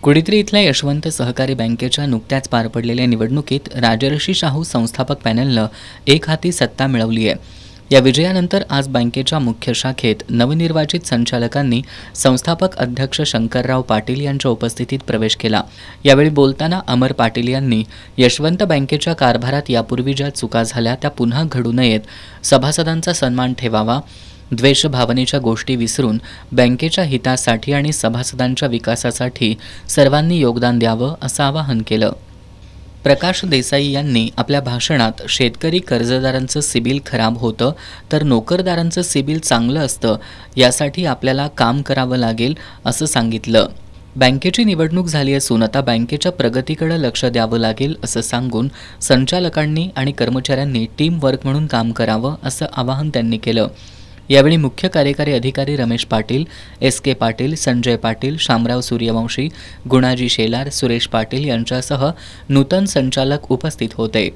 कुडीत्री इथल्या यशवंत सहकारी बँकेच्या नुकत्याच पार पडलेल्या निवडणुकीत राजर्षी शाहू संस्थापक पॅनलनं एक हाती सत्ता मिळवली आहे। या विजयानंतर आज बँकेच्या मुख्य शाखेत नवनिर्वाचित संचालकांनी संस्थापक अध्यक्ष शंकरराव पाटील यांच्या उपस्थितीत प्रवेश केला। यावेळी बोलताना अमर पाटील यांनी यशवंत बँकेच्या कारभारात यापूर्वी ज्या चुका झाल्या त्या पुन्हा घडू नयेत, सभासदांचा सन्मान ठेवावा, द्वेष भावनेच्या गोष्टी विसरून बँकेच्या हितासाठी आणि सभासदांच्या विकासासाठी सर्वांनी योगदान द्यावं असं आवाहन केलं। प्रकाश देसाई यांनी आपल्या भाषणात शेतकरी कर्जदारांचं सिबिल खराब होतं तर नोकरदारांचं सिबिल चांगलं असतं, यासाठी आपल्याला काम करावं लागेल असं सांगितलं। बँकेची निवडणूक झाली असून आता बँकेच्या प्रगतीकडे लक्ष द्यावं लागेल असं सांगून संचालकांनी आणि कर्मचाऱ्यांनी टीम वर्क म्हणून काम करावं असं आवाहन त्यांनी केलं। यावेळी मुख्य कार्यकारी अधिकारी रमेश पाटील, एस.के. पाटील, संजय पाटील, शामराव सूर्यवंशी, गुणाजी शेलार, सुरेश पाटील यांच्यासह नूतन संचालक उपस्थित होते।